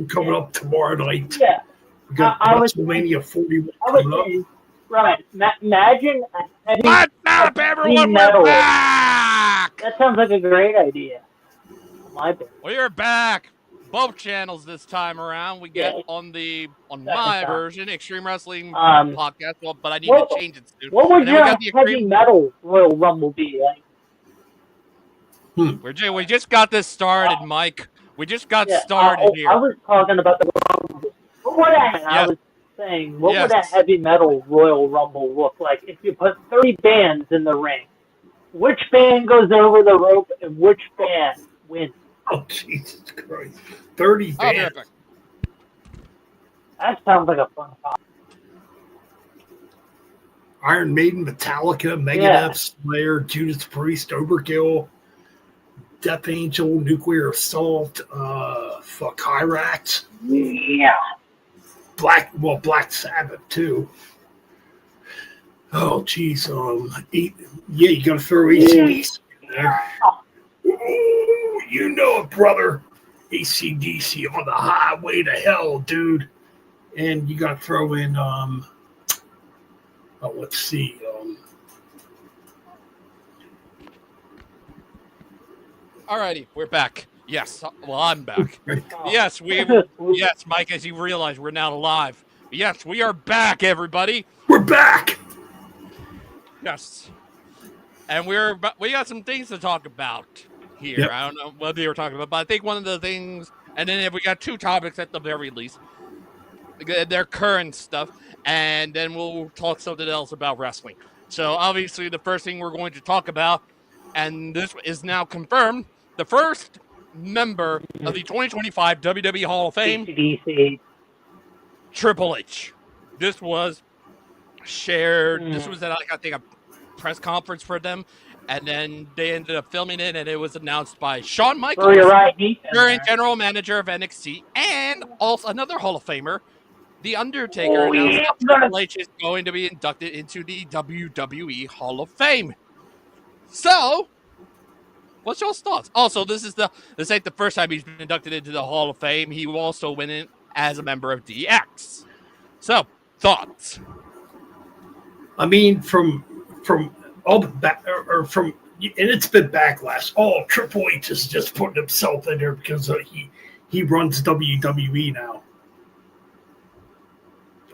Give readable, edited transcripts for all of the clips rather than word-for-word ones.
coming up tomorrow night. Yeah. We got WrestleMania 41 coming up. Right. Imagine a heavy, What's up, everyone? metal. We're back! That sounds like a great idea. My opinion. We're back. Both channels this time around. We get on my version, Extreme Wrestling Podcast. Well, but I need to change it soon. What would your heavy metal Royal Rumble be like? We just got this started, Mike. We just got started here. I was talking about the Royal Rumble. I was saying, what would a heavy metal Royal Rumble look like if you put 30 bands in the ring? Which band goes over the rope and which band wins? Oh, Jesus Christ. 30 bands. That sounds like a fun topic. Iron Maiden, Metallica, Megadeth, Slayer, Judas Priest, Overkill, Death Angel, Nuclear Assault, Hyrax. Yeah. Black Sabbath too. Oh, geez. You got to throw AC/DC in there. Ooh, you know it, brother. AC/DC on the highway to hell, dude. And you got to throw in, let's see. Alrighty, we're back. Yes, well, I'm back. Yes, yes, Mike, as you realize, we're now live. Yes, we are back, everybody. We're back. Yes. And we got some things to talk about here. Yep. I don't know what they were talking about, but I think one of the things, and then we got two topics at the very least. Their current stuff, and then we'll talk something else about wrestling. So obviously the first thing we're going to talk about, and this is now confirmed, the first member of the 2025 WWE Hall of Fame, DC. Triple H. This was shared. This was at, I think, a press conference for them, and then they ended up filming it, and it was announced by Shawn Michaels, current general manager of NXT, and also another Hall of Famer, The Undertaker, announced that Triple H is going to be inducted into the WWE Hall of Fame. So, what's your thoughts? Also, this ain't the first time he's been inducted into the Hall of Fame. He also went in as a member of DX. So, thoughts? I mean, from all the back, and it's been backlash. Oh, Triple H is just putting himself in there because he runs WWE now.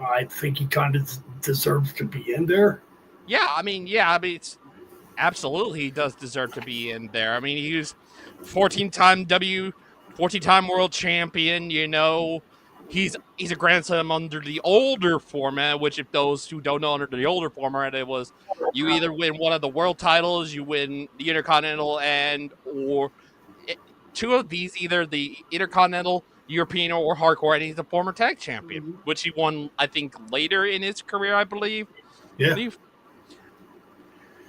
I think he kind of deserves to be in there. I mean, it's absolutely he does deserve to be in there. I mean, he's 14-time world champion. You know, he's a Grand Slam under the older format. Which, if those who don't know, under the older format, it was you either win one of the world titles, you win the Intercontinental, or two of these, either the Intercontinental, European, or Hardcore, and he's a former tag champion, which he won, I think, later in his career, I believe. Yeah.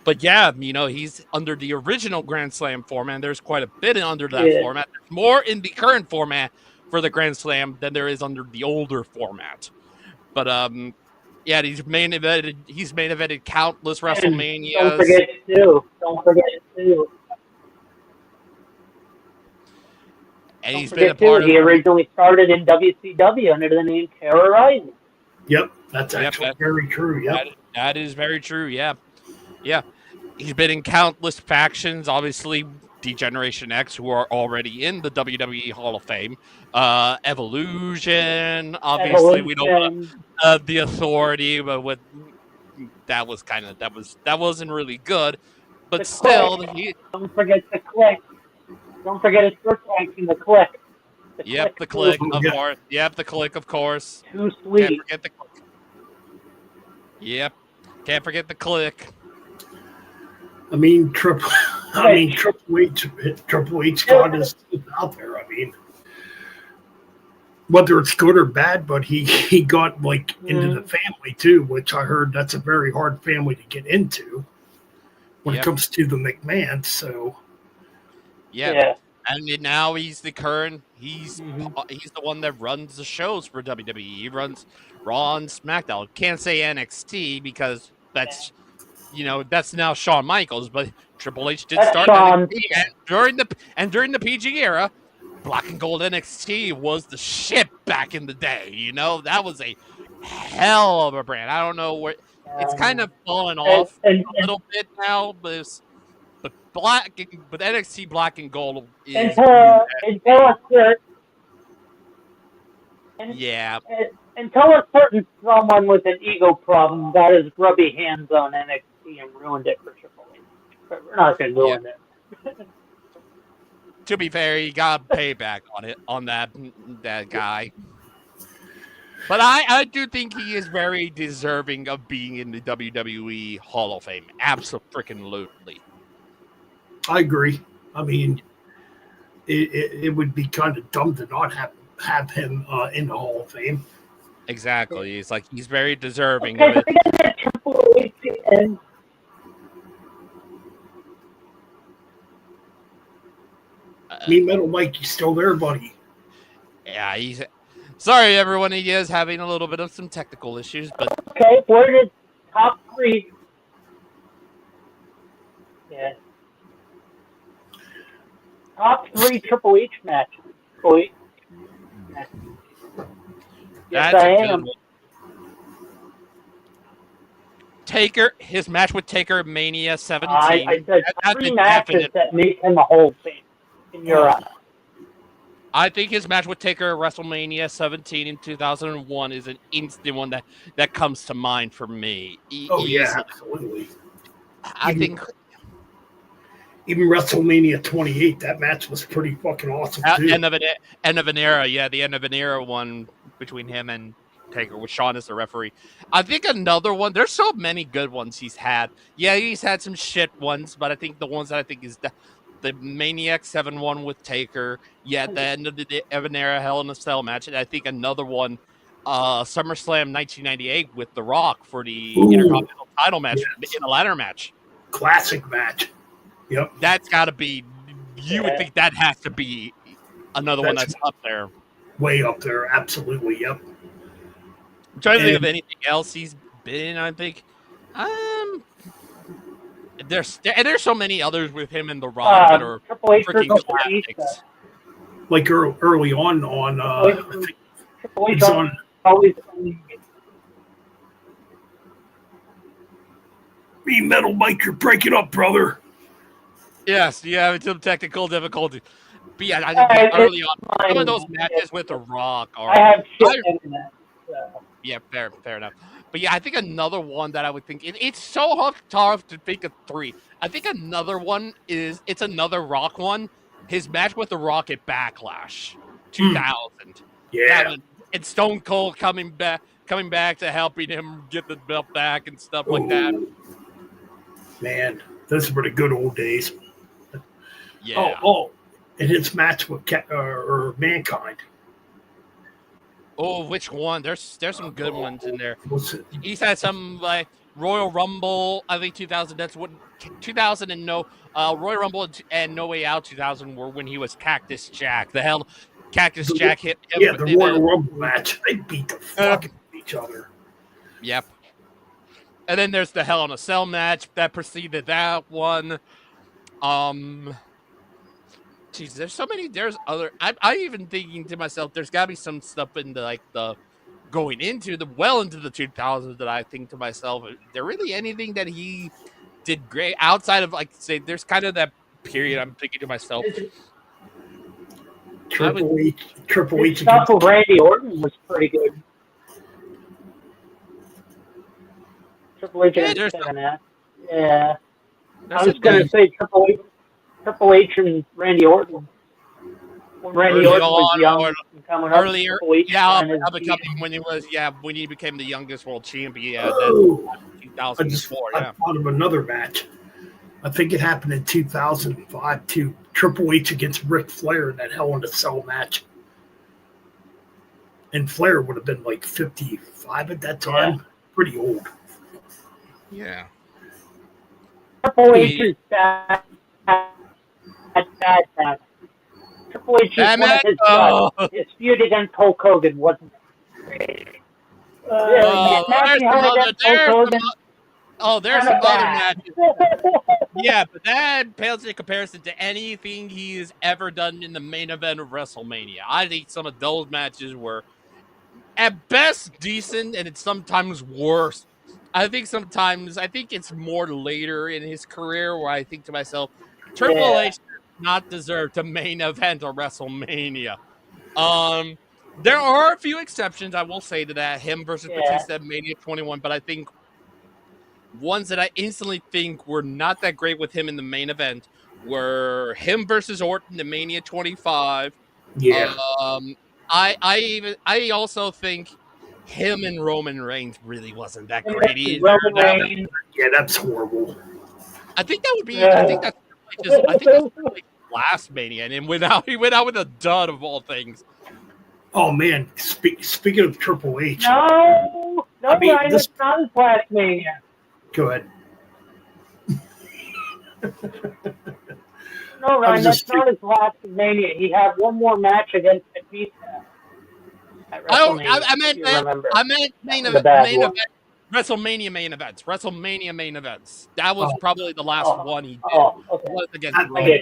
But yeah, you know, he's under the original Grand Slam format. There's quite a bit under that format. There's more in the current format for the Grand Slam than there is under the older format. But he's main evented countless WrestleManias. Don't forget too. And he's been a part of. He originally started in WCW under the name Terrorizing. Yep, that's actually very true. Yep, that is very true. Yeah. He's been in countless factions. Obviously, D-Generation X, who are already in the WWE Hall of Fame. Evolution. Obviously, we don't want the Authority, but that wasn't really good. But still, don't forget the Click. Don't forget his first action, the Click. The Click, of course. Yep, the Click, of course. Too sweet. Can't forget the Click. Yep, can't forget the Click. I mean, Triple H God is out there. I mean, whether it's good or bad, but he got into the family too, which I heard that's a very hard family to get into when it comes to the McMahon. So. Yeah. And now he's the current. He's the one that runs the shows for WWE. He runs Raw and SmackDown. Can't say NXT because that's now Shawn Michaels. But Triple H did start NXT during the PG era. Black and Gold NXT was the shit back in the day. You know, that was a hell of a brand. I don't know where it's kind of fallen off a little bit now, but NXT Black and Gold is until a certain someone with an ego problem got his grubby hands on NXT and ruined it for Triple H. But we're not going to ruin it. To be fair, he got payback on that guy. But I do think he is very deserving of being in the WWE Hall of Fame. Absolutely. I agree. I mean, it would be kind of dumb to not have him in the Hall of Fame. Exactly. It's like he's very deserving of it. Triple H and Me Metal Mike, you still there, buddy? Yeah, he's sorry, everyone. He is having a little bit of some technical issues, but okay. Where did top 3? Yeah, top 3 Triple H matches. Yes, I am. Taker, his match with Taker, Mania 17. I said 3 matches that make him a Hall of Fame. In your eyes. I think his match with Taker at WrestleMania 17 in 2001 is an instant one that comes to mind for me. Yeah, absolutely. I think even WrestleMania 28, that match was pretty fucking awesome too. End of an era, yeah, the end of an era one between him and Taker with Shawn as the referee. I think another one. There's so many good ones he's had. Yeah, he's had some shit ones, but I think the ones that I think is the Maniac 7-1 with Taker. Yeah, the end of the Evan era Hell in a Cell match. And I think another one, SummerSlam 1998 with The Rock for the Intercontinental title match in a ladder match. Classic match. Yep. That's got to be, you would think that has to be another one that's up there. Way up there, absolutely, yep. I'm trying to think of anything else he's been in, I think. There's so many others with him and The Rock that are freaking classics. Like early on he's on. Me Metal Mike, you're breaking up, brother. Yes, you have some technical difficulty. But yeah, I think early on, some of those matches with The Rock are. I have shit internet. So. Yeah, fair enough. But yeah, I think another one that I would think it's so tough to think of 3. I think another one it's another Rock one. His match with The Rock at Backlash 2000. Yeah, and Stone Cold coming back to helping him get the belt back and stuff like that. Man, those were the good old days. Yeah. And his match with Mankind. Oh, which one? There's some good ones in there. He's had some like Royal Rumble, I think 2000. That's what 2000 and Royal Rumble and No Way Out 2000 were when he was Cactus Jack. The hell, Cactus Jack hit him. Yeah, the Royal Rumble match. They beat the fuck out of each other. Yep. And then there's the Hell in a Cell match that preceded that one. Jeez, there's so many. There's other. I even thinking to myself, there's got to be some stuff in the going into the 2000s that I think to myself, is there really anything that he did great outside of say? There's kind of that period. I'm thinking to myself. Triple H. Stuff with Randy Orton was pretty good. Triple H and yeah. I was going to say Triple H and Randy Orton. When Randy Orton was young and coming up. Earlier, when he became the youngest world champion. Yeah, 2004. I thought of another match. I think it happened in 2005 too. Triple H against Ric Flair in that Hell in a Cell match. And Flair would have been like 55 at that time. Yeah. Pretty old. Yeah. Triple H is bad. Triple H is his feud against Hulk Hogan wasn't great. Oh, there's Kinda some other bad. matches. Yeah, but that pales in comparison to anything he's ever done in the main event of WrestleMania. I think some of those matches were at best decent and it's sometimes worse. I think it's more later in his career where I think to myself, Triple H does not deserve to main event a WrestleMania. There are a few exceptions, I will say to that. Him versus Batista at Mania 21, but I think ones that I instantly think were not that great with him in the main event were him versus Orton in Mania 25. Yeah. I also think him and Roman Reigns really wasn't that great either. Roman Reigns. Yeah, that's horrible. I think that would be. I think that's like last Mania, and he went out with a dud of all things. Oh man, speaking of Triple H. No, I mean, Ryan, it's not his last Mania. Go ahead. No, Ryan, that's not his last Mania. He had one more match against Batista. I meant main event. WrestleMania main events. That was probably the last one he did. Okay. Was against Roman.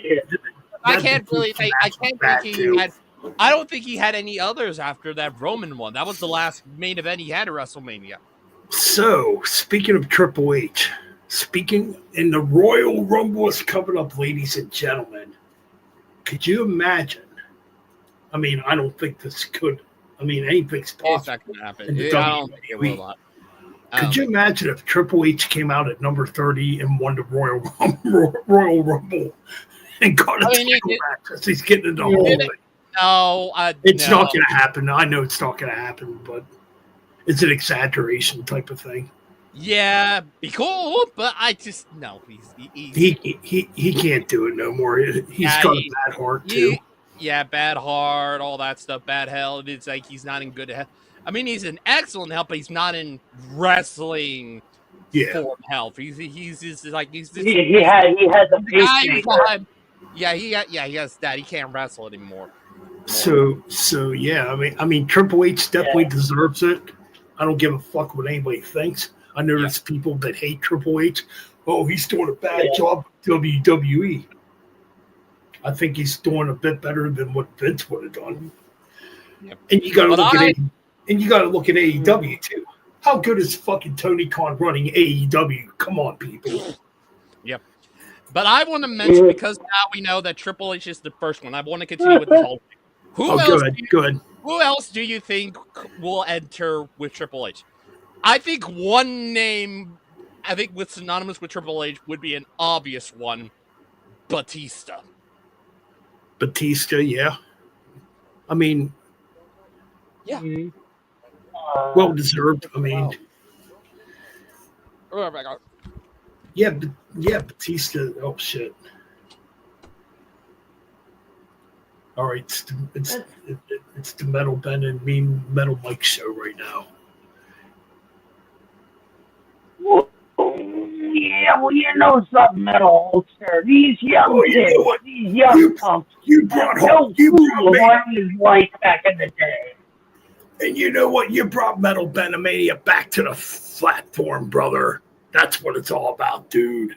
I don't think he had any others after that Roman one. That was the last main event he had at WrestleMania. So, speaking of Triple H, in the Royal Rumble is coming up, ladies and gentlemen. Could you imagine? I mean, I don't think this could. I mean, anything's possible. It's not going to happen. I don't think it will. Could you imagine if Triple H came out at number 30 and won the Royal Rumble and got a title match as he's getting into the whole thing? No, it's not going to happen. I know it's not going to happen, but it's an exaggeration type of thing. Yeah, be cool, but I just no. He can't do it no more. He's got a bad heart too. Yeah, bad heart, all that stuff, bad health. It's like he's not in good health. I mean, he's in excellent health, but he's not in wrestling form health. He has a pacemaker. He has that. He can't wrestle anymore. So yeah. I mean, Triple H definitely deserves it. I don't give a fuck what anybody thinks. I know there's people that hate Triple H. Oh, he's doing a bad job with WWE. I think he's doing a bit better than what Vince would have done. Yep. And you got to look at AEW too. How good is fucking Tony Khan running AEW? Come on, people. Yep. But I want to mention, because now we know that Triple H is the first one, I want to continue with this whole thing. Who else do you think will enter with Triple H? I think one name, with synonymous with Triple H would be an obvious one, Batista. Batista, yeah. I mean, yeah. Well deserved. I mean, Batista. Oh shit! All right, it's the Metal Ben and Metal Mike show right now. Yeah, well, you know something, Metal Hulkster. These young kids, these young punks, you brought his life back in the day. And you know what? You brought Metal Benomania back to the platform, brother. That's what it's all about, dude.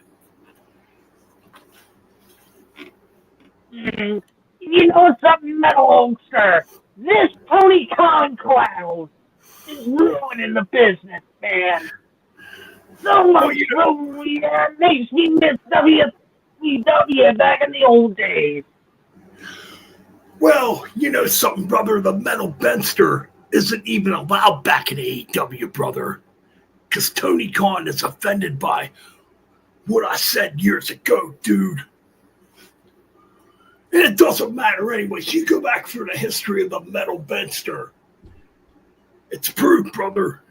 You know something, Metal Hulkster? This Tony Khan clown is ruining the business, man. So much makes me miss WCW back in the old days. Well, you know something, brother? The Metal Benster isn't even allowed back in AEW, brother. Because Tony Khan is offended by what I said years ago, dude. And it doesn't matter anyways. You go back through the history of the Metal Benster. It's proved, brother.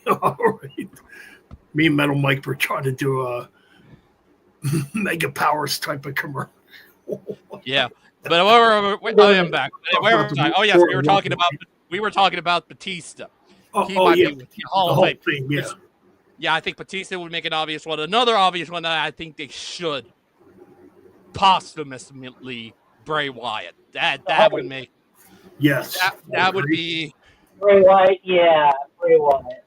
All right. Me and Metal Mike were trying to do a Mega Powers type of commercial. Yeah, but I am back. Oh yes, we were talking about Batista. The whole thing, yeah. Yeah, I think Batista would make an obvious one. Another obvious one that I think they should posthumously Bray Wyatt. That would make. Yes. That would be. Bray Wyatt, yeah, Bray Wyatt.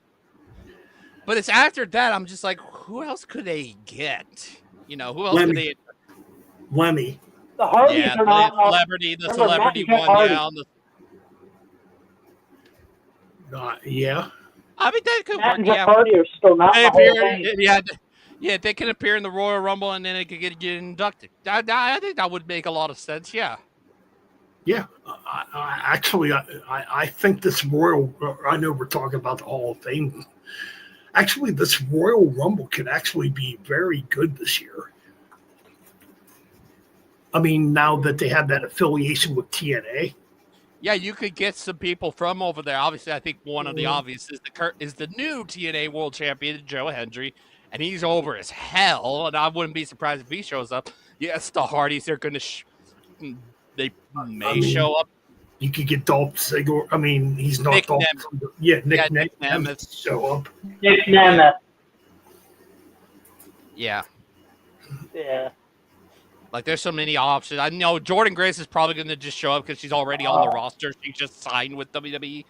But it's after that I'm just like, who else could they get? Who else could they? Lemmy. The Hardys Yeah, are not. the celebrity one. Hardy. Yeah, Yeah. I mean, that could Matt work. And Jeff Hardy are still not in the Hall of Fame. Yeah, they can appear in the Royal Rumble and then they could get inducted. I think that would make a lot of sense. Yeah. Yeah. I think this Royal. I know we're talking about the Hall of Fame. Actually, this Royal Rumble could actually be very good this year. I mean, now that they have that affiliation with TNA. Yeah, you could get some people from over there. Obviously, I think one of the obvious is the new TNA World Champion, Joe Hendry, and he's over as hell. And I wouldn't be surprised if he shows up. Yes, the Hardys are going to. They may show up. You could get Dolph Ziggler. I mean, he's not Nick Dolph. Nemeth. Yeah, Nick Nemeth show up. Nick Nemeth. Yeah. Yeah. Like, there's so many options. I know Jordan Grace is probably going to just show up because she's already on the roster. She just signed with WWE.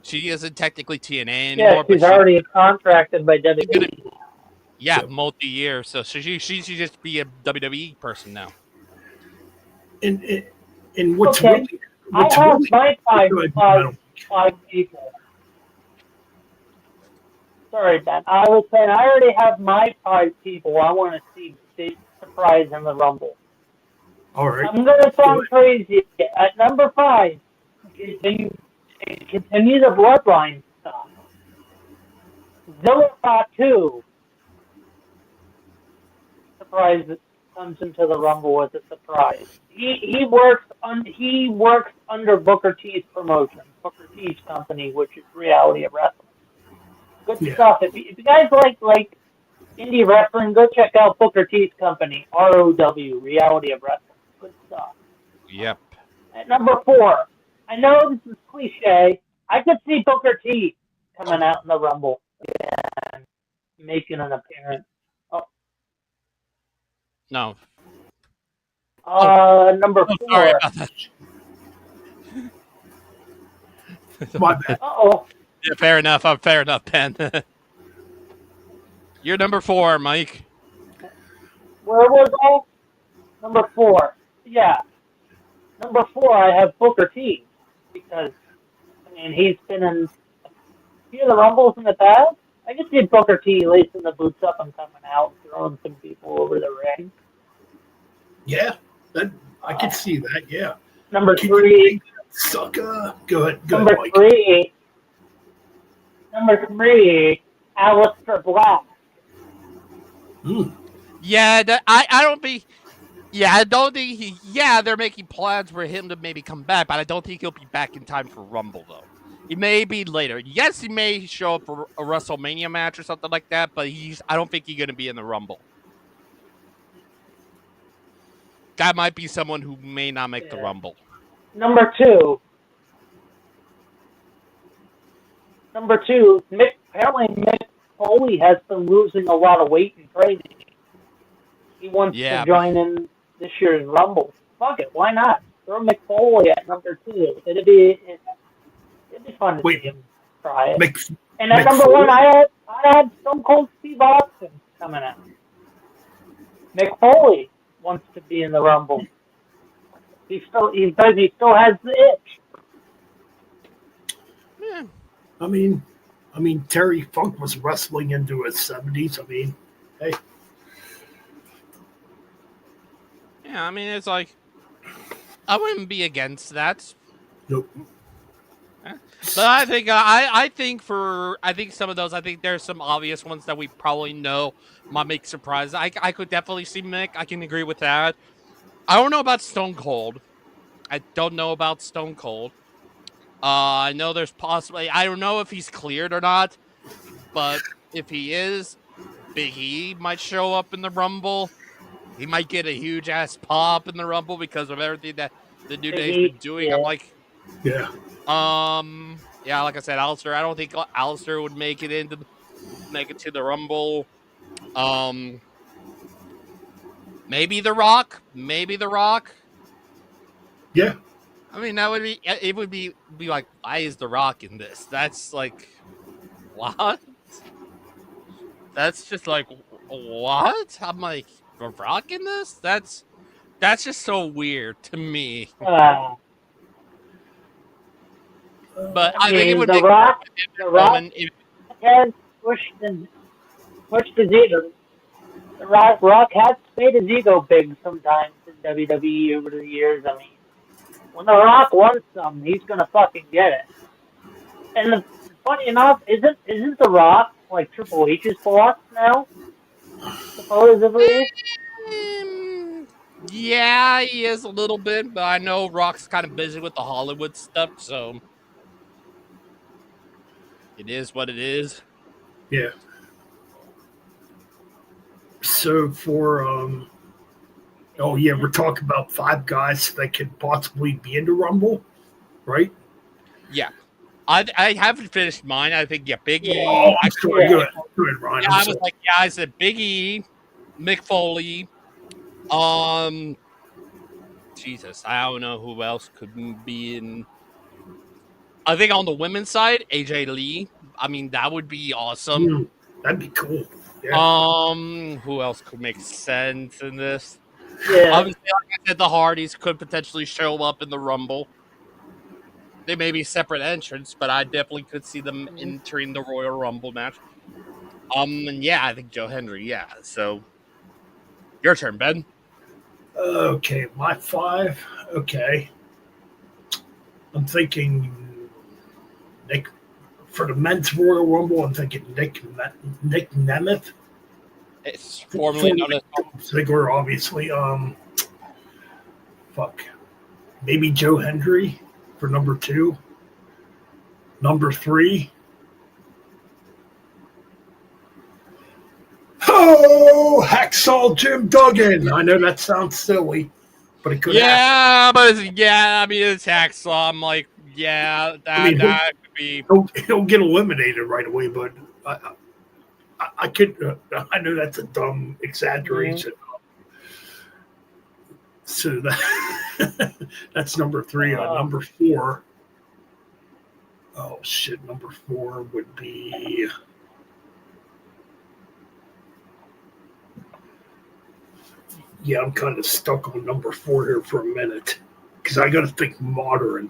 She isn't technically TNA anymore. Yeah, she's already contracted by WWE. Yeah, multi-year. So she should just be a WWE person now. And what's okay. really... I have my five people. Sorry, Ben. I was saying I already have my 5 people I want to see big surprise in the Rumble. All right. I'm going to sound crazy. At number 5, continue the Bloodline stuff. Zilla Fatu. Surprise that comes into the Rumble as a surprise. He works under Booker T's promotion, Booker T's company, which is Reality of Wrestling. Good stuff. If you guys like indie wrestling, go check out Booker T's company, ROW, Reality of Wrestling. Good stuff. Yep. At number 4, I know this is cliche. I could see Booker T coming out in the Rumble and making an appearance. No. Number 4. Sorry about that. My bad. Uh-oh. Yeah, fair enough. Fair enough, Ben. You're number 4, Mike. Where was I? Number 4. Yeah. Number 4, I have Booker T. Because, I mean, he's been in a few of the Rumbles in the past. I can see Booker T lacing the boots up and coming out, throwing some people over the ring. Yeah, I can see that, yeah. Number 3. Sucker. Go ahead, Number Mike. 3. Number 3, Aleister Black. Yeah, I don't think. Yeah, I don't think he. Yeah, they're making plans for him to maybe come back, but I don't think he'll be back in time for Rumble though. He may be later. Yes, he may show up for a WrestleMania match or something like that, but I don't think he's going to be in the Rumble. That might be someone who may not make the Rumble. Number 2, apparently Mick Foley has been losing a lot of weight in training. He wants to join in this year's Rumble. Fuck it, why not? Throw Mick Foley at number 2. It'd be fun to see him try it. And at number 1, I had Stone Cold Steve Austin coming out. Mick Foley wants to be in the Rumble. He still has the itch. Yeah. I mean, Terry Funk was wrestling into his 70s. I mean, hey. Yeah, I mean, it's like, I wouldn't be against that. Nope. But I think some of those, I think there's some obvious ones that we probably know might make surprises. I could definitely see Mick. I can agree with that. I don't know about Stone Cold. I know there's possibly, I don't know if he's cleared or not, but if he is, Big E might show up in the Rumble. He might get a huge ass pop in the Rumble because of everything that the New Day's been doing. Yeah. I'm like, yeah. Yeah, like I said, Aleister. I don't think Aleister would make it to the Rumble. Maybe The Rock. Yeah. I mean, it would be like, why is The Rock in this? That's like, what? That's just like, what? I'm like, we're rocking this? That's just so weird to me. But I think it would The make Rock Roman. has pushed his ego. The Rock has made his ego big sometimes in WWE over the years. I mean, when The Rock wants something, he's gonna fucking get it. And funny enough, isn't The Rock like Triple H's boss now? Supposedly. Yeah, he is a little bit, but I know Rock's kind of busy with the Hollywood stuff, so it is what it is. Yeah. So for oh yeah, we're talking about 5 guys that could possibly be in the Rumble, right? Yeah. I haven't finished mine. I think Big E. Oh, I'm sorry. Go ahead, Ron. Yeah, I was like, I said Big E, Mick Foley. Jesus, I don't know who else could be in. I think on the women's side, AJ Lee. I mean, that would be awesome. That'd be cool. Yeah. Who else could make sense in this? Yeah. Obviously, like I said, the Hardys could potentially show up in the Rumble. They may be separate entrants, but I definitely could see them entering the Royal Rumble match. And yeah, I think Joe Hendry. Yeah, so your turn, Ben. Okay, my 5. Okay, I'm thinking Nick for the men's Royal Rumble. I'm thinking Nick Nemeth. It's formerly known as Ziggler, obviously. Maybe Joe Hendry for number 2. Number 3. Oh, Hacksaw Jim Duggan. I know that sounds silly, but it could happen. Yeah, but I mean, it's Hacksaw. I'm like, yeah, that could be. He'll get eliminated right away, but I could. I know that's a dumb exaggeration. So that's number 3. Number 4. Oh shit! Number 4 would be. Yeah, I'm kind of stuck on number 4 here for a minute because I got to think modern,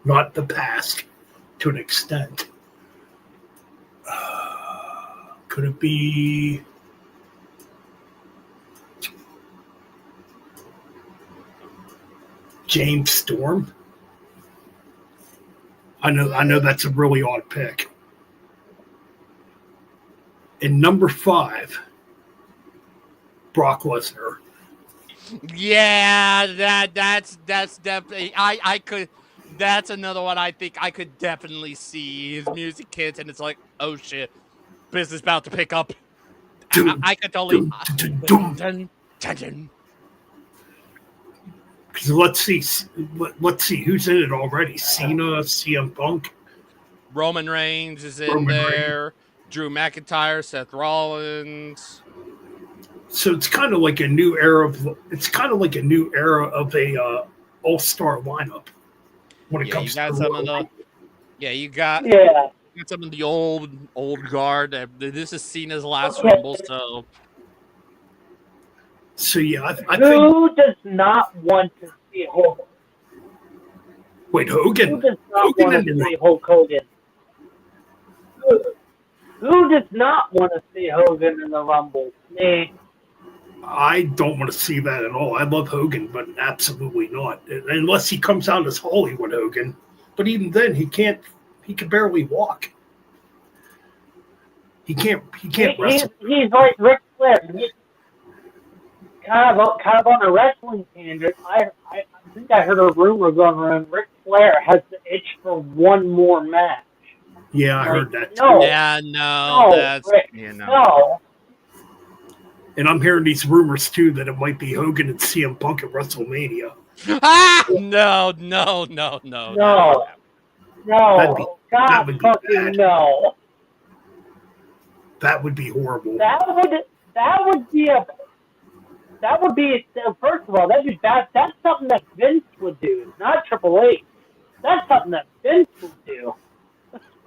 not the past, to an extent. Could it be James Storm? I know that's a really odd pick. And number 5, Brock Lesnar. Yeah, that's definitely I could. That's another one I think I could definitely see. His music hits, and it's like, oh shit, business about to pick up. I could totally. Let's see who's in it already. Cena, CM Punk, Roman Reigns is in there. Drew McIntyre, Seth Rollins. So it's kind of like a new era of a all-star lineup when it comes to some of the. Yeah, you got some of the old guard. This is Cena's last Rumble, so. So yeah, I think. Who does not want to see Hogan? Wait, Hogan. Who does not want to see Hulk Hogan? Who does not want to see Hogan in the Rumble? Me. I don't want to see that at all. I love Hogan, but absolutely not. Unless he comes out as Hollywood Hogan. But even then, he can barely walk. He can't wrestle. He's like Ric Flair. Kind of on a wrestling tangent. I think I heard a rumor going around. Ric Flair has the itch for one more match. Yeah, I heard that too. No, yeah, no, that's Rick, no. And I'm hearing these rumors too that it might be Hogan and CM Punk at WrestleMania. No. That would be bad. No. That would be horrible. That would be first of all, that'd be bad. That's something that Vince would do, not Triple H. That's something that Vince would do.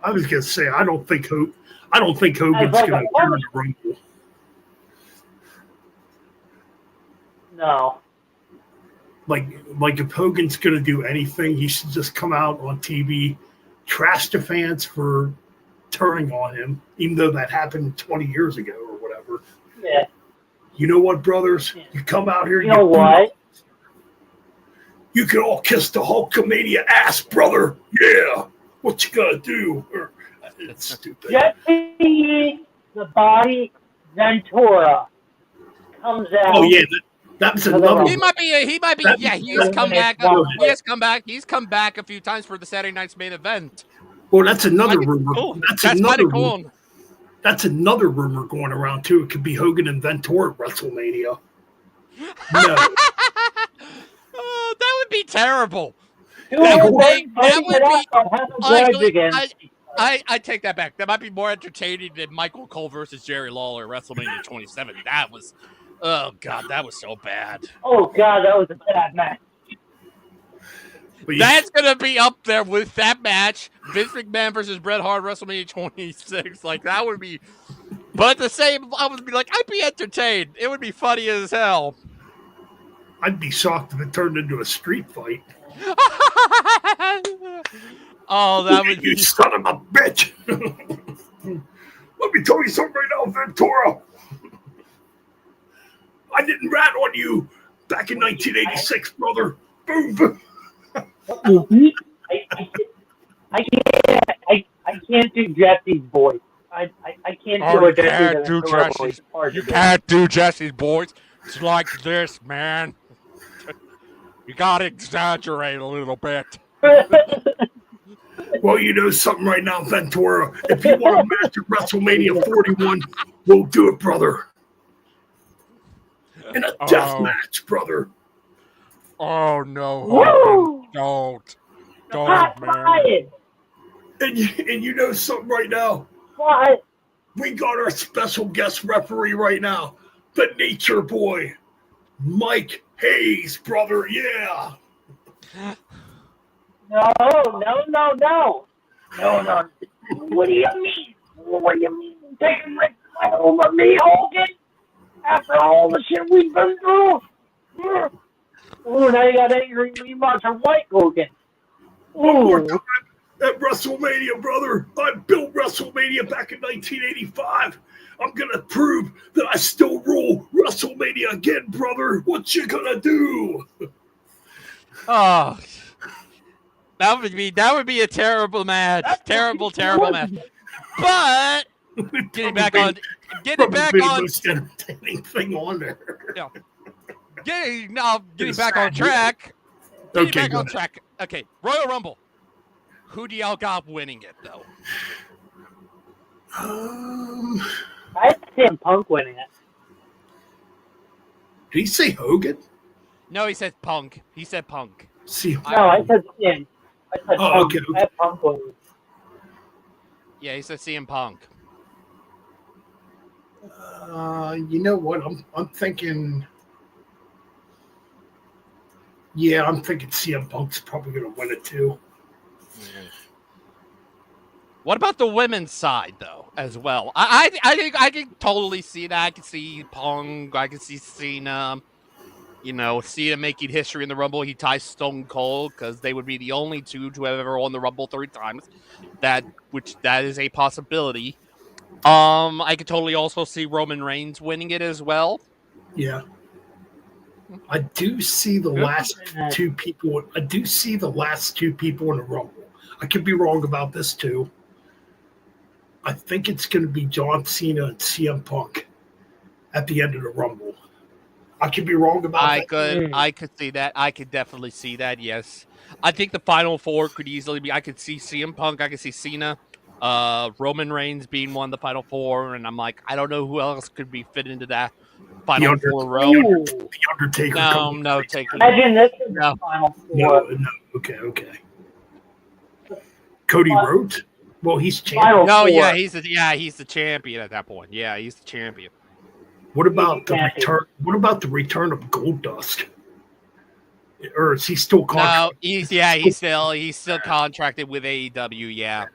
I was gonna say I don't think Hogan's gonna appear in the Rumble. No. Like if Hogan's gonna do anything, he should just come out on TV, trash the fans for turning on him, even though that happened 20 years ago or whatever. Yeah. You know what, brothers? Yeah. You come out here. You know what? You can all kiss the Hulkamania ass, brother. Yeah. What you gonna do? It's stupid. Jesse the Body Ventura comes out. Oh yeah, that's another. He might be. Yeah, he has come back. He's come back a few times for the Saturday Night's Main Event. Well, that's another rumor. Cool. That's another rumor. That's another rumor going around too. It could be Hogan and Ventura at WrestleMania. No. That would be terrible. That would be. I take that back. That might be more entertaining than Michael Cole versus Jerry Lawler WrestleMania 27. That was, oh god, that was so bad. Oh god, that was a bad match. That's gonna be up there with that match. Vince McMahon versus Bret Hart WrestleMania 26. Like that would be. But the same, I would be like, I'd be entertained. It would be funny as hell. I'd be shocked if it turned into a street fight. Oh, that would be... You son of a bitch! Let me tell you something right now, Ventura. I didn't rat on you back in 1986, brother. Boom. I can't do Jesse's voice. I can't do it. You can't do Jesse's voice. It's like this, man. You gotta exaggerate a little bit. Well, you know something right now, Ventura. If you want a match at WrestleMania 41, we'll do it, brother. In a death match, brother. Oh, no. Don't, man. And you know something right now? What? We got our special guest referee right now. The Nature Boy. Mike Hayes, brother. Yeah. No. What do you mean? What do you mean? Taking Rick over me, Hogan? After all the shit we've been through? Oh, now you got angry remarks on White Hogan. One more time at WrestleMania, brother. I built WrestleMania back in 1985. I'm going to prove that I still rule WrestleMania again, brother. What you going to do? Oh, that would be a terrible match. Terrible match. But getting back on the most entertaining thing on there. Yeah. Getting back on track. Okay, Royal Rumble. Who do y'all got winning it though? I had CM Punk winning it. Did he say Hogan? No, he said Punk. He said Punk. I said CM. I said Punk. Okay. I had Punk winning. Yeah, he said CM Punk. You know what? I'm thinking. Yeah, I'm thinking CM Punk's probably going to win it too. What about the women's side though, as well? I think I can totally see that. I can see Punk. I can see Cena. You know, Cena making history in the Rumble. He ties Stone Cold because they would be the only two to have ever won the Rumble 3 times. That is a possibility. I could totally also see Roman Reigns winning it as well. Yeah. I do see the last two people. I do see the last two people in the Rumble. I could be wrong about this too. I think it's going to be John Cena and CM Punk at the end of the Rumble. I could be wrong about that. I could see that. I could definitely see that. Yes, I think the final four could easily be. I could see CM Punk. I could see Cena, Roman Reigns being one of the final four, and I'm like, I don't know who else could be fit into that final four row. The Undertaker. No, take it. Imagine this is the final four. No. Okay. Cody Rhodes. Well, he's champion. No, yeah, he's the champion at that point. Yeah, he's the champion. What about the return? What about the return of Goldust? Or is he still contracted? No, he's still contracted with AEW. Yeah.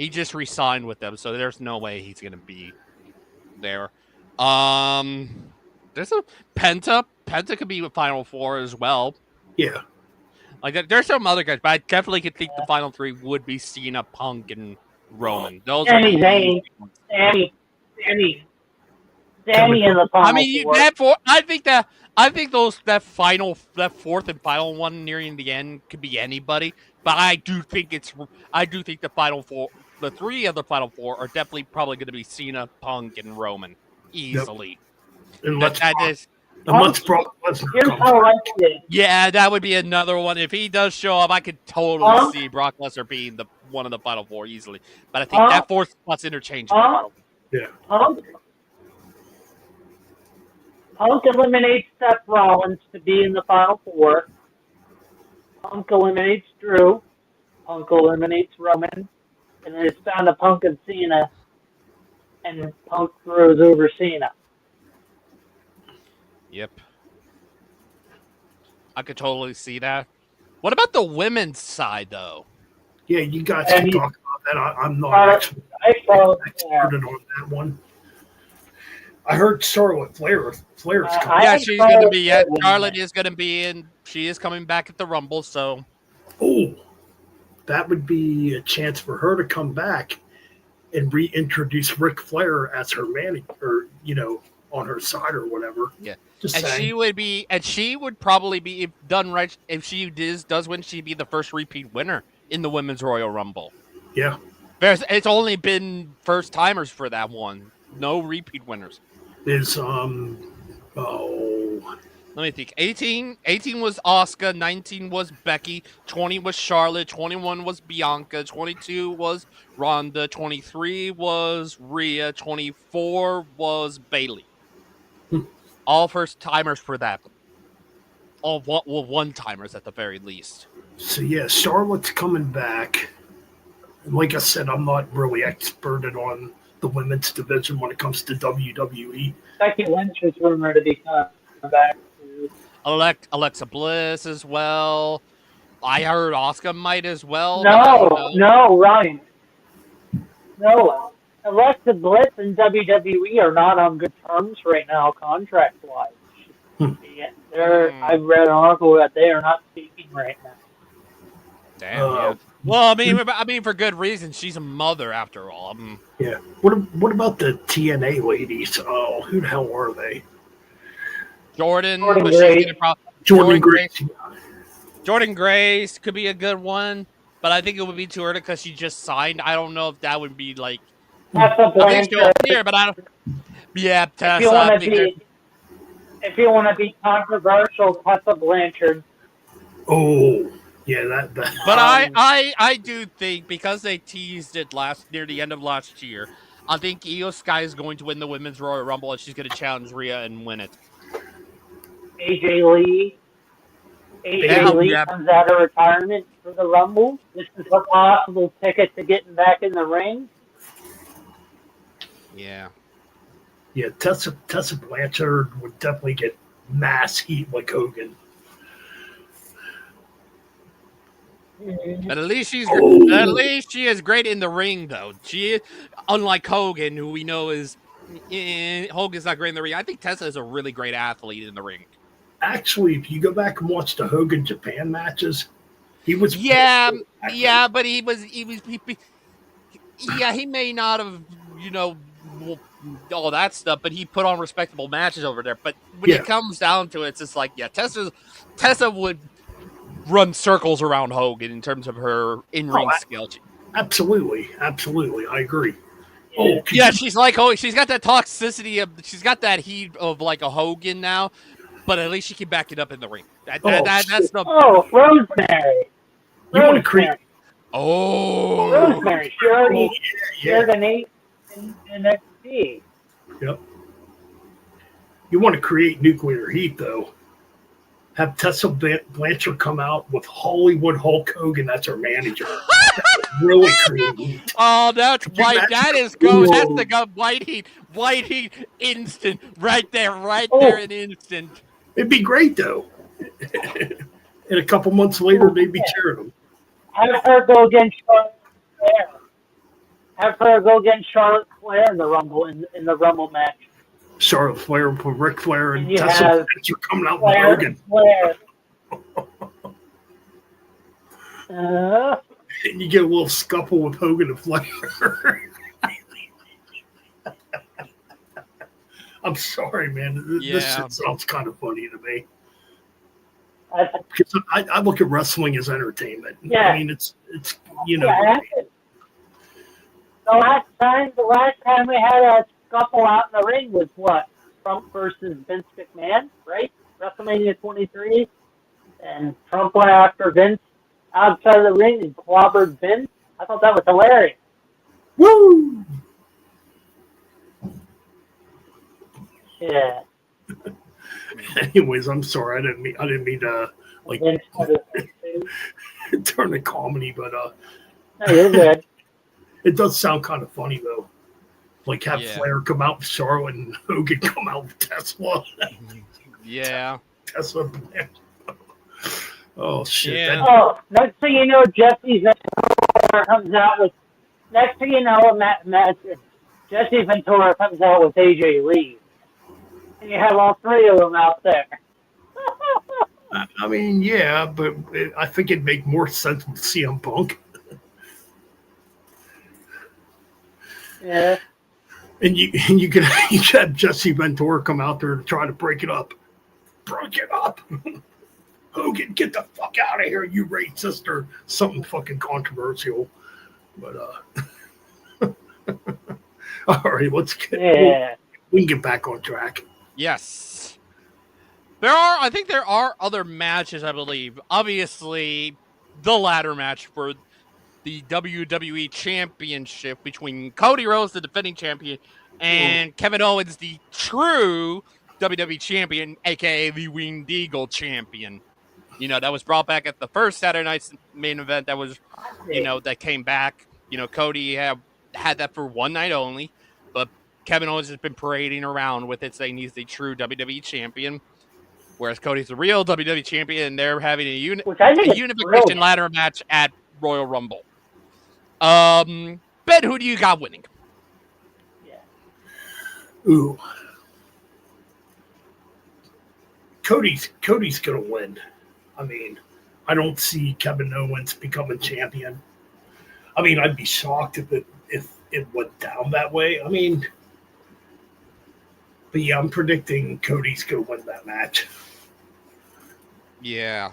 He just re-signed with them, so there's no way he's going to be there. There's a Penta. Penta could be with Final Four as well. Yeah. Like there's some other guys, but I definitely could think the final three would be Cena, Punk, and Roman. Those are Sami Zayn, Sammy in the final I mean, four. I think that fourth and final one nearing the end could be anybody. But I do think the final four, the three of the final four are definitely probably going to be Cena, Punk, and Roman easily. Yep. Here's how I see it. Yeah, that would be another one. If he does show up, I could totally see Brock Lesnar being one of the final four easily. But I think that fourth spot's interchangeable. Yeah. Punk eliminates Seth Rollins to be in the final four. Punk eliminates Drew. Punk eliminates Roman. And then it's down to Punk and Cena. And Punk throws over Cena. Yep. I could totally see that. What about the women's side, though? Yeah, you guys can talk about that. I'm not actually expert on that one. I heard Charlotte Flair's coming. Yeah, she's going to be. Yeah, Charlotte is going to be in. She is coming back at the Rumble, so. Oh, that would be a chance for her to come back and reintroduce Ric Flair as her manager, or on her side or whatever. Yeah. Just and saying. she would probably be, if done right, if she does win, she'd be the first repeat winner in the Women's Royal Rumble. Yeah. It's only been first timers for that one. No repeat winners. Let me think. 18 was Asuka, 19 was Becky, 20 was Charlotte, 21 was Bianca, 22 was Ronda, 23 was Rhea, 24 was Bayley. All first timers for that. All one timers at the very least. So yeah, Charlotte's coming back. Like I said, I'm not really experted on the women's division when it comes to WWE. Becky Lynch is rumored to be coming back. Alexa Bliss as well. I heard Asuka might as well. No, Ryan. No, Alexa Bliss and WWE are not on good terms right now, contract-wise. I've read an article that they are not speaking right now. Damn. Yeah. Well, I mean, for good reason. She's a mother, after all. Yeah. What about the TNA ladies? Oh, who the hell are they? Jordan Grace. Jordan Grace could be a good one, but I think it would be too early because she just signed. I don't know if that would be like. Tessa Blanchard. Here, but I don't. Yeah, Tessa. If you want to be controversial, Tessa Blanchard. Oh. Yeah, that. But I do think because they teased it near the end of last year, I think Io Sky is going to win the Women's Royal Rumble and she's going to challenge Rhea and win it. AJ Lee comes out of retirement for the Rumble. This is a possible ticket to getting back in the ring. Yeah. Yeah, Tessa Blanchard would definitely get mass heat like Hogan. But at least she is great in the ring, though. She is, unlike Hogan, who we know is Hogan's not great in the ring. I think Tessa is a really great athlete in the ring. Actually, if you go back and watch the Hogan Japan matches, he was but he may not have all that stuff, but he put on respectable matches over there. But when it comes down to it, it's just like Tessa would run circles around Hogan in terms of her in-ring skill. Absolutely, I agree. She's like Hogan. She's got that toxicity she's got that heat of like a Hogan now, but at least she can back it up in the ring. That's the Rosemary. You want to create? Rosemary. She already shared an 8 in NXT. Yep. You want to create nuclear heat, though. Have Tessa Blanchard come out with Hollywood Hulk Hogan as her manager. Really create heat. Oh, that's white. That is good. That's the good white heat. White heat instant. Right there in instant. It'd be great, though. And a couple months later, they'd be cheering them. Have her go against Charlotte Flair. Have her go against Charlotte Flair in the Rumble match. Charlotte Flair put Ric Flair and you Tessa have Blanchard coming out Flair, with Hogan. Flair. And you get a little scuffle with Hogan and Flair. I'm sorry, man. This shit sounds kind of funny to me. Because I look at wrestling as entertainment. Yeah. I mean, it's you know. Yeah, the last time we had a scuffle out in the ring was what? Trump versus Vince McMahon, right? WrestleMania 23. And Trump went after Vince outside of the ring and clobbered Vince. I thought that was hilarious. Woo! Yeah. Anyways, I'm sorry. I didn't mean to like turn to comedy, but no, you're good. It does sound kind of funny though. Like have Flair come out with Charlotte and Hogan come out with Tesla. Yeah. Tesla. Oh shit. Yeah. Next thing you know, Jesse Ventura comes out with. Next thing you know, Jesse Ventura comes out with AJ Lee. And you have all three of them out there. I mean, yeah, but I think it'd make more sense with CM Punk. Yeah. And you could have Jesse Ventura come out there to try to break it up. Break it up. Hogan, get the fuck out of here, you racist, or something fucking controversial. But all right, let's get. Yeah. We can get back on track. Yes. I think there are other matches, I believe. Obviously, the ladder match for the WWE Championship between Cody Rhodes, the defending champion, and Kevin Owens, the true WWE Champion, a.k.a. the Winged Eagle Champion. You know, that was brought back at the first Saturday night's main event that was, that came back. You know, Cody had that for one night only, but Kevin Owens has been parading around with it, saying he's the true WWE Champion, whereas Cody's the real WWE Champion, and they're having a unification ladder match at Royal Rumble. Ben, who do you got winning? Ooh. Cody's gonna win. I mean, I don't see Kevin Owens becoming champion. I mean, I'd be shocked if it went down that way. I mean, but yeah, I'm predicting Cody's gonna win that match. Yeah.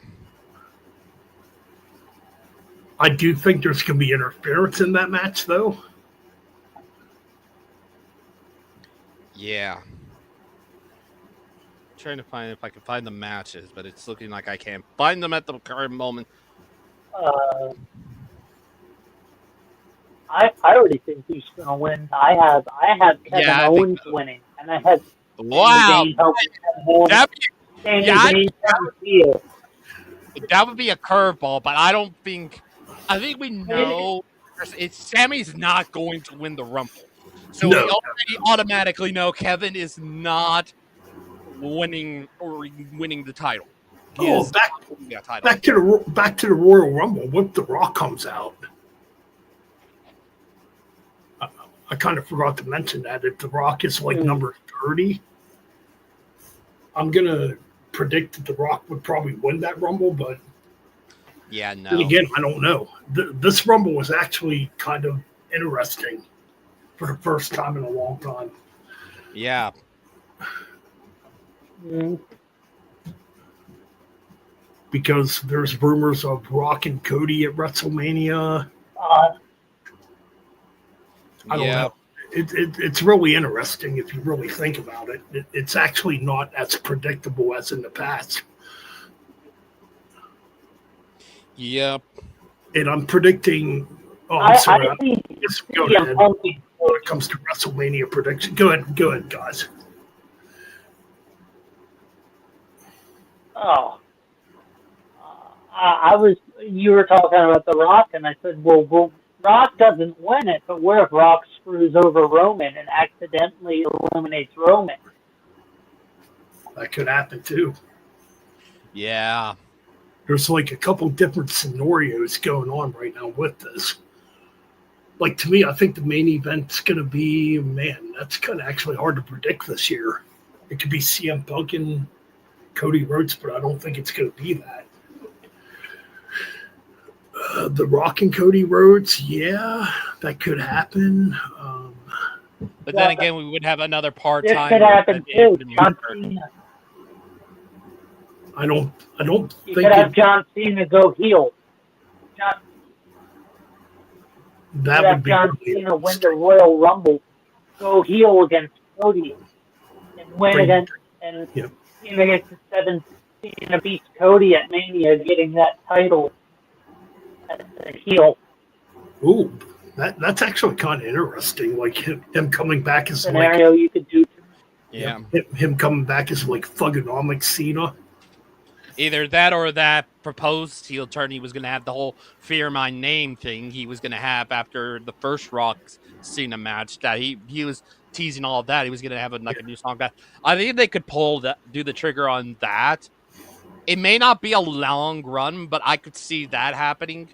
I do think there's going to be interference in that match, though. Yeah. I'm trying to find if I can find the matches, but it's looking like I can't find them at the current moment. I already think he's going to win. I have Kevin Owens winning, and I have. Wow. That would be a curveball, but I don't think. I think we know Sammy's not going to win the Rumble. So we already automatically know Kevin is not winning the title. Back to the Royal Rumble. What The Rock comes out. I kind of forgot to mention that if The Rock is like number 30, I'm gonna predict that The Rock would probably win that Rumble, but. Yeah, no. And again, I don't know. This Rumble was actually kind of interesting for the first time in a long time. Yeah. Because there's rumors of Rock and Cody at WrestleMania. I don't know. It's really interesting if you really think about it. It's actually not as predictable as in the past. Yep. And I'm predicting. Oh, I'm sorry. Go ahead. When it comes to WrestleMania prediction, go ahead, guys. Oh, you were talking about The Rock, and I said, well, Rock doesn't win it, but what if Rock screws over Roman and accidentally eliminates Roman? That could happen too. Yeah. There's like a couple different scenarios going on right now with this. like to me, I think the main event's going to be, man, that's kind of actually hard to predict this year. It could be CM Punk and Cody Rhodes, but I don't think it's going to be that. The Rock and Cody Rhodes, yeah, that could happen. But then again, we would have another part-time. This could happen too. John Cena. I don't You think could have John Cena go heel. that would be John Cena win the Royal Rumble, go heel against Cody, and win against and Cena gets the 7th. Cena beats Cody at Mania, getting that title as a heel. Ooh, that's actually kind of interesting. Like him coming back as Scenario you could do. Yeah, him coming back as like Thugonomic Cena. Either that or that proposed heel turn he was going to have, the whole Fear My Name thing he was going to have after the first Rock Cena match, that he was teasing all of that. He was going to have a new song back. I think they could do the trigger on that. It may not be a long run, but I could see that happening.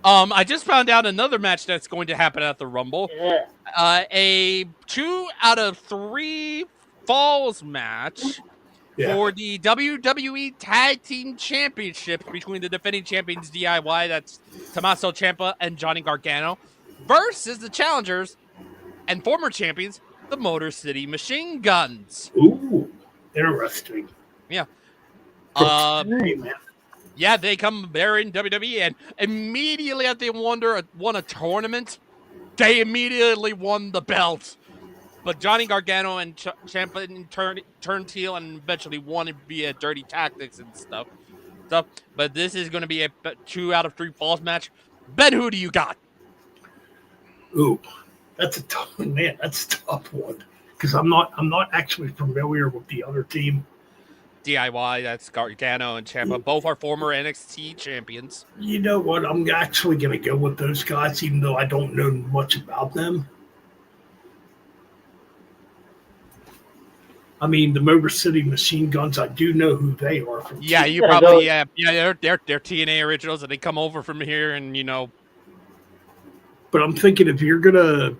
I just found out another match that's going to happen at the Rumble. Yeah. A 2 out of 3 falls match. For the WWE Tag Team Championship between the defending champions DIY, that's Tommaso Ciampa and Johnny Gargano, versus the challengers and former champions, the Motor City Machine Guns. Ooh, interesting. Yeah. Yeah, they come there in WWE, and immediately after they won a tournament, they immediately won the belt. But Johnny Gargano and Ciampa turned heel and eventually won via dirty tactics and stuff. But this is going to be a 2 out of 3 falls match. Ben, who do you got? Ooh, that's a tough one, man. That's a tough one because I'm not actually familiar with the other team. DIY, that's Gargano and Ciampa. Both are former NXT champions. You know what? I'm actually going to go with those guys, even though I don't know much about them. I mean, the Motor City Machine Guns, I do know who they are. Yeah, you probably, yeah, they're TNA originals, and they come over from here, and, you know. But I'm thinking if you're going to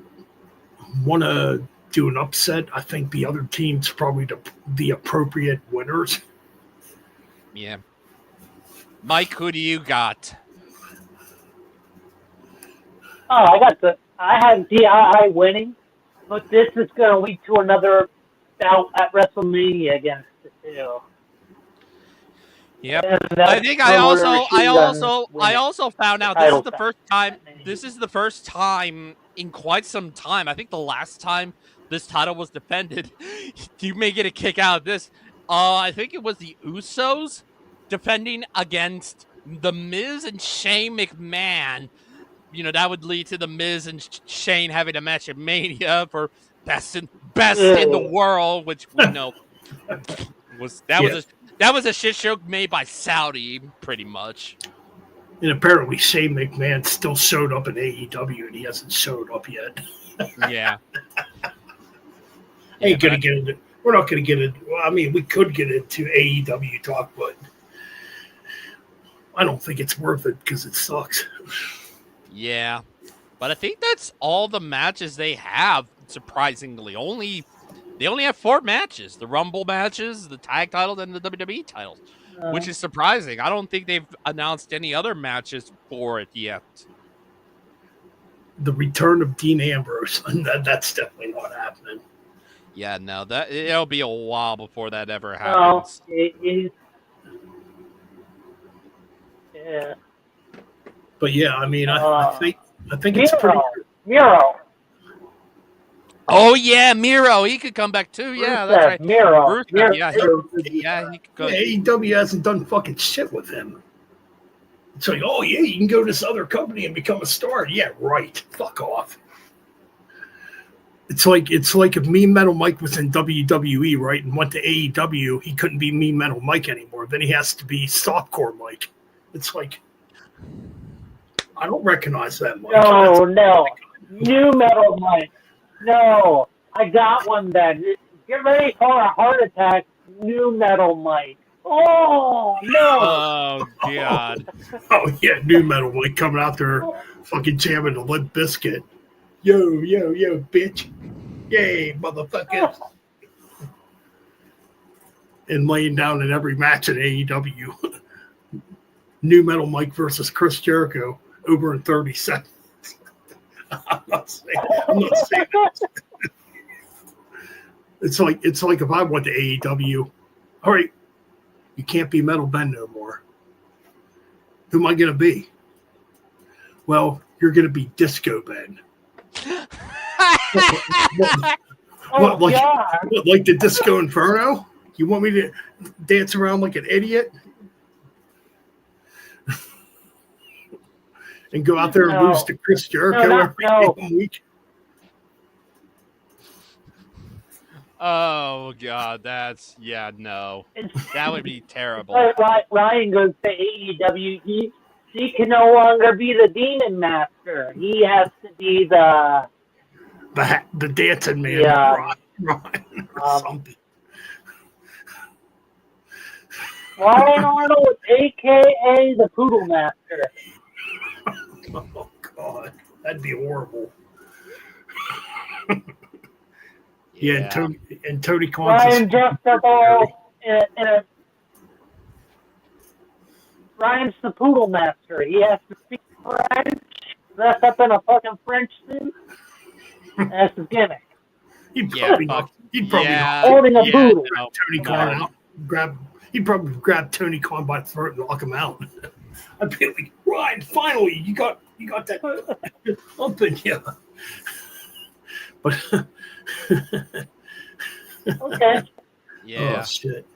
want to do an upset, I think the other team's probably the appropriate winners. Yeah. Mike, who do you got? Oh, I have DIY winning, but this is going to lead to another bout at WrestleMania against the two. Yep. I think I also found out this is the first time in quite some time. I think the last time this title was defended, you may get a kick out of this. I think it was the Usos defending against The Miz and Shane McMahon. You know, that would lead to The Miz and Shane having a match at Mania for best in the world, which we know was a shit show made by Saudi, pretty much. And apparently Shane McMahon still showed up in AEW, and he hasn't showed up yet. Yeah. We're not going to get into. Well, I mean, we could get into AEW talk, but I don't think it's worth it because it sucks. Yeah, but I think that's all the matches they have. Surprisingly, they only have 4 matches: the Rumble matches, the tag titles, and the WWE titles, which is surprising. I don't think they've announced any other matches for it yet. The return of Dean Ambrose, that's definitely not happening. Yeah, no, it'll be a while before that ever happens. Well, it is. Yeah. But yeah, I mean, I think it's pretty. Miro. Oh yeah, Miro. He could come back too. Yeah, that's right. Miro. Yeah, he could go. Yeah, AEW hasn't done fucking shit with him. It's like, oh yeah, you can go to this other company and become a star. Yeah, right. Fuck off. It's like if Mean Metal Mike was in WWE, right, and went to AEW, he couldn't be Mean Metal Mike anymore. Then he has to be Softcore Mike. It's like, I don't recognize that Mike. No. New Metal Mike. No. I got one then. Get ready for a heart attack. New Metal Mike. Oh no! Oh God! Oh yeah, new metal like coming out there, fucking jamming the Limp Bizkit. Yo, bitch! Yay, motherfuckers! And laying down in every match at AEW. New Metal Mike versus Chris Jericho over in 30 seconds. I'm not saying it. It's like if I went to AEW, all right, you can't be Metal Ben no more. Who am I gonna be? Well, you're gonna be Disco Ben. What, like the Disco Inferno? You want me to dance around like an idiot? And go out there and lose to Chris Jericho every week? Oh God, no. That would be terrible. Ryan goes to AEW. He can no longer be the Demon Master. He has to be the dancing man. Yeah. Ryan or something. Ryan Arnold, a.k.a. the Poodle Master. Oh, God. That'd be horrible. Yeah, and Tony Khan. Ryan Ryan's the Poodle Master. He has to speak French, dress up in a fucking French suit. That's his gimmick. He'd probably holding a poodle. Tony Khan out. He'd probably grab Tony Khan by the throat and lock him out. I'd be like, Ryan, finally, you got that up in you. But okay. Yeah. Oh shit.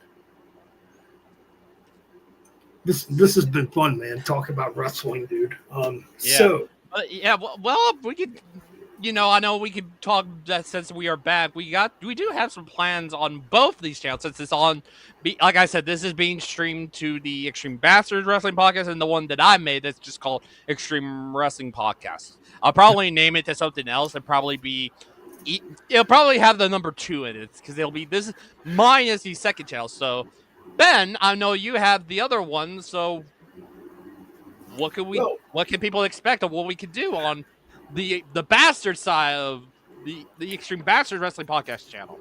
This has been fun, man. Talk about wrestling, dude. So well, we could. I know we could talk that since we are back. We do have some plans on both these channels since it's on. Like I said, this is being streamed to the Extreme Bastards Wrestling Podcast and the one that I made that's just called Extreme Wrestling Podcast. I'll probably name it to something else and probably be. It'll probably have the number 2 in it because mine is the second channel. So, Ben, I know you have the other one. So, what can people expect of what we could do on the bastard side of the Extreme Bastards Wrestling Podcast channel?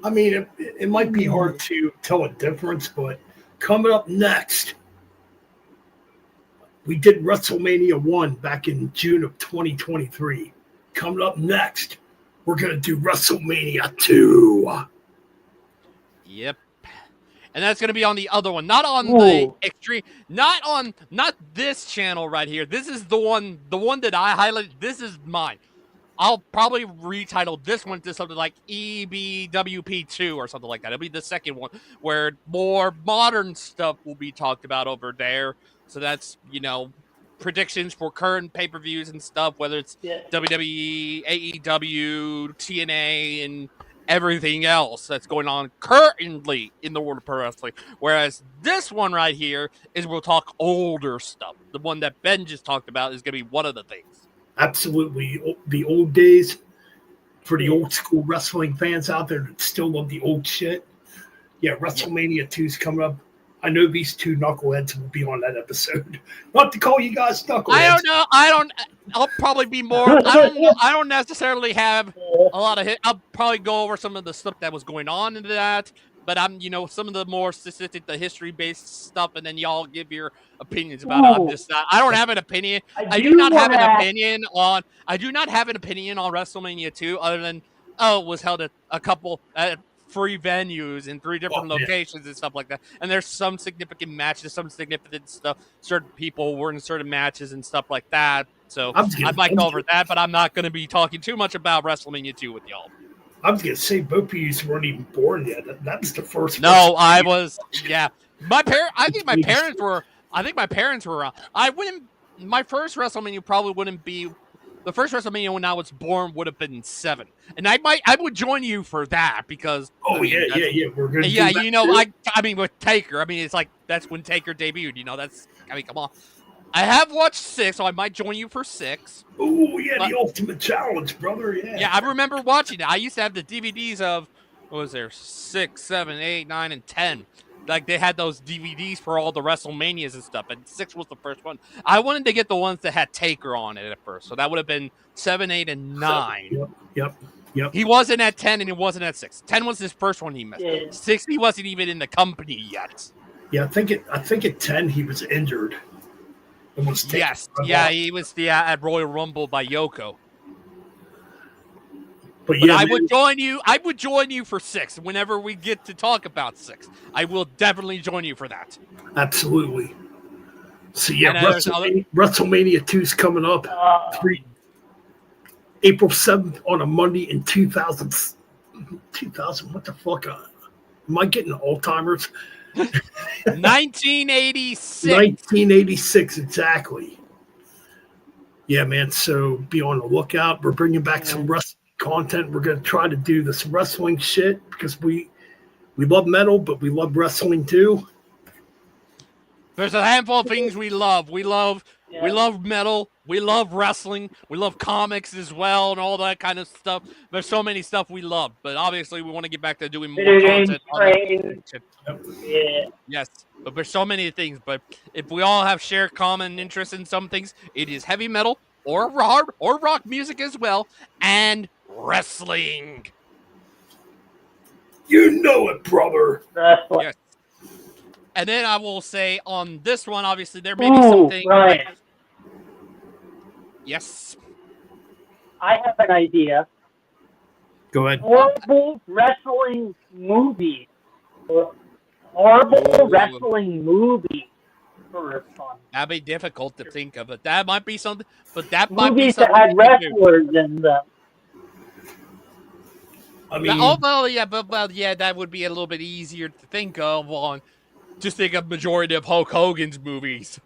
I mean, it might be hard to tell a difference, but coming up next, we did WrestleMania 1 back in June of 2023. Coming up next, we're going to do WrestleMania 2. Yep. And that's going to be on the other one, not on the Extreme, not this channel right here. This is the one that I highlighted. This is mine. I'll probably retitle this one to something like EBWP2 or something like that. It'll be the second one where more modern stuff will be talked about over there. So that's, predictions for current pay-per-views and stuff, whether it's WWE, AEW, TNA, and everything else that's going on currently in the world of pro wrestling. Whereas this one right here is we'll talk older stuff. The one that Ben just talked about is going to be one of the things. Absolutely. The old days for the old school wrestling fans out there that still love the old shit. Yeah, WrestleMania 2 is coming up. I know these two knuckleheads will be on that episode. Not to call you guys knuckleheads. I don't know. I'll probably be more. I don't necessarily have a lot of hit. I'll probably go over some of the stuff that was going on into that. But I'm, some of the more specific, the history-based stuff, and then y'all give your opinions about it. I'm just not. I don't have an opinion. I do not have an opinion on WrestleMania 2, other than it was held at a couple free venues in 3 different locations and stuff like that. And there's some significant matches, some significant stuff. Certain people were in certain matches and stuff like that. So I might go over that, but I'm not going to be talking too much about WrestleMania 2 with y'all. I was going to say both of you weren't even born yet. That was the first. No, I was. Yeah, I think my parents were. My first WrestleMania probably wouldn't be. The first WrestleMania when I was born would have been 7, and I would join you for that because. Oh we're gonna. Yeah, I mean with Taker, it's like that's when Taker debuted. Come on. I have watched 6, so I might join you for 6. Oh yeah, the Ultimate Challenge, brother. Yeah, I remember watching it. I used to have the DVDs of what was there 6, 7, 8, 9, and 10. Like they had those DVDs for all the WrestleManias and stuff, and 6 was the first one. I wanted to get the ones that had Taker on it at first, so that would have been 7, 8, and 9. Yep. He wasn't at 10 and he wasn't at 6. 10 was his first one he missed. Yeah. 6, he wasn't even in the company yet. Yeah, I think at 10 he was injured. And was taken Yes. by Yeah, Rock. he was at Royal Rumble by Yoko. But But yeah, I man, would join you. I would join you for 6 whenever we get to talk about 6. I will definitely join you for that. absolutely. So yeah, And there's WrestleMania 2 is coming up. April 7th on a Monday in 2000. What the fuck? Am I getting Alzheimer's? 1986. 1986, exactly. Yeah, man. So be on the lookout. We're bringing back some wrestling content. We're going to try to do this wrestling shit because we love metal, but we love wrestling too. There's a handful of things we love. We love metal. We love wrestling. We love comics as well and all that kind of stuff. There's so many stuff we love, but obviously we want to get back to doing more content. Yeah. Yes, but there's so many things. But if we all have shared common interest in some things, it is heavy metal or rock music as well, and wrestling. You know it, brother. Wrestling. Yes. And then I will say on this one, obviously there may be something. Ryan. Yes. I have an idea. Go ahead. Horrible wrestling movie. Horrible wrestling movie for fun. That'd be difficult to think of, but that might be something. But that might be Movies something. that had we could do. wrestlers in them. I mean, that would be a little bit easier to think of on. Just think of majority of Hulk Hogan's movies,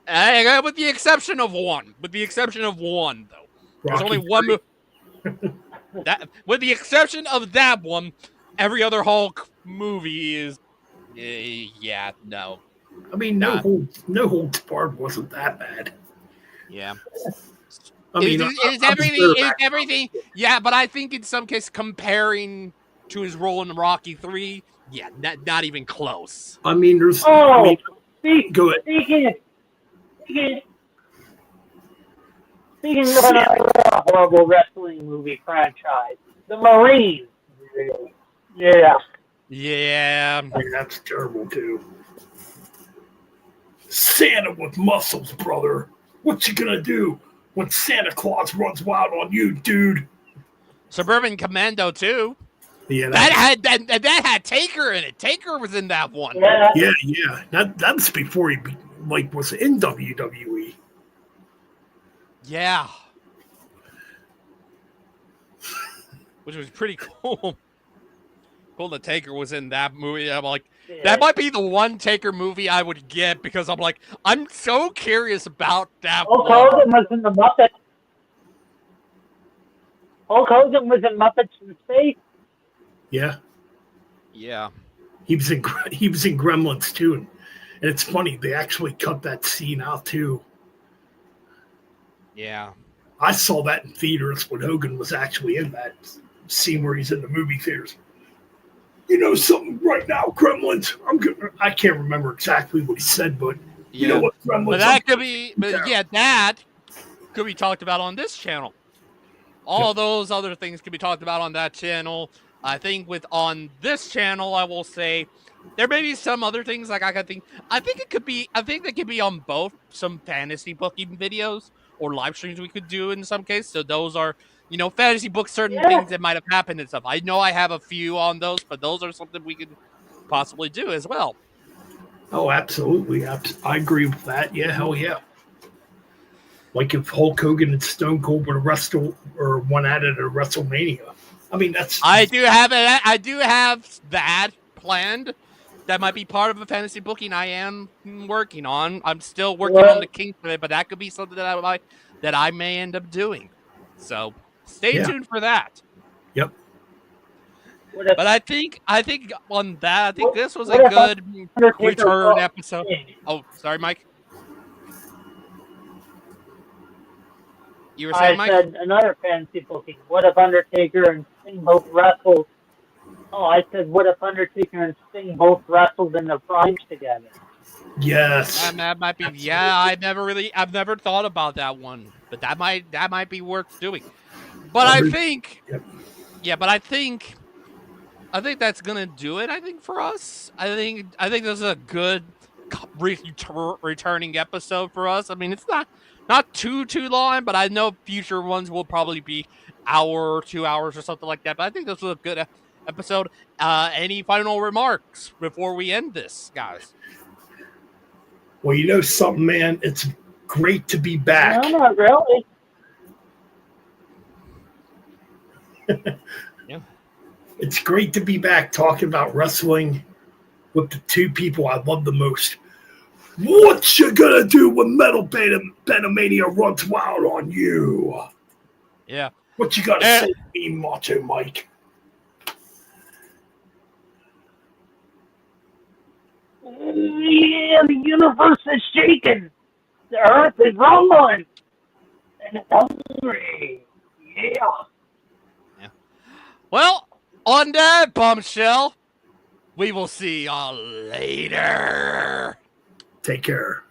with the exception of one. With the exception of one, though, there's Rocky only one. III. That, with the exception of that one, every other Hulk movie is, no. I mean, no holds barred wasn't that bad. Yeah. I mean, everything. Yeah, but I think in some cases, comparing to his role in Rocky III, yeah, not even close. I mean, there's. Oh, I mean, go ahead. Speaking of a horrible wrestling movie franchise, The Marine. Yeah. Yeah. I mean, that's terrible too. Santa with muscles, brother. What you gonna do when Santa Claus runs wild on you, dude? Suburban Commando 2. Yeah, That had Taker in it. Taker was in that one. yeah. That's before he was in WWE. Yeah. Which was pretty cool. Cool that Taker was in that movie. I'm like, that might be the one Taker movie I would get because I'm like, I'm so curious about that Hulk one. Hogan was in the Muppets. Hulk Hogan was in Muppets in Space. Yeah, Yeah. he was in Gremlins too, and it's funny they actually cut that scene out too. Yeah. I saw that in theaters when Hogan was actually in that scene where he's in the movie theaters. You know something right now, Gremlins? I can't remember exactly what he said, but you know what, Gremlins? But that could be, that could be talked about on this channel. All those other things could be talked about on that channel. I think on this channel, I will say there may be some other things like I think they could be on both some fantasy booking videos or live streams we could do in some case. So those are, fantasy books, certain things that might have happened and stuff. I know I have a few on those, but those are something we could possibly do as well. Oh, absolutely. I agree with that. Yeah, hell yeah. Like if Hulk Hogan and Stone Cold would wrestle or one at it at WrestleMania. I mean, that's. I do have that planned. That might be part of a fantasy booking I am working on. I'm still working on the kinks of it, but that could be something that I may end up doing. So stay tuned for that. Yep. But I think on that, I think this was a good return episode. Oh, sorry, Mike. You were saying, Mike? I said another fantasy booking. What if Undertaker and Steamboat wrestled Oh, I said, what if Undertaker and Sting both wrestled in their primes together? Yes. That might be. Yeah, I've never thought about that one, but that might be worth doing. But I think, I think that's gonna do it. I think for us, I think this is a good returning episode for us. I mean, it's not too long, but I know future ones will probably be hour, 2 hours, or something like that. But I think this was a good episode. Any final remarks before we end this, guys? Well, you know something, man. It's great to be back. No, not really. Yeah. It's great to be back talking about wrestling with the two people I love the most. What you gonna do when Metal Benomania runs wild on you? Yeah. What you gotta say to me, Macho Mike? Yeah, the universe is shaking. The earth is rumbling. And it's hungry. Yeah. Well, on that bombshell, we will see y'all later. Take care.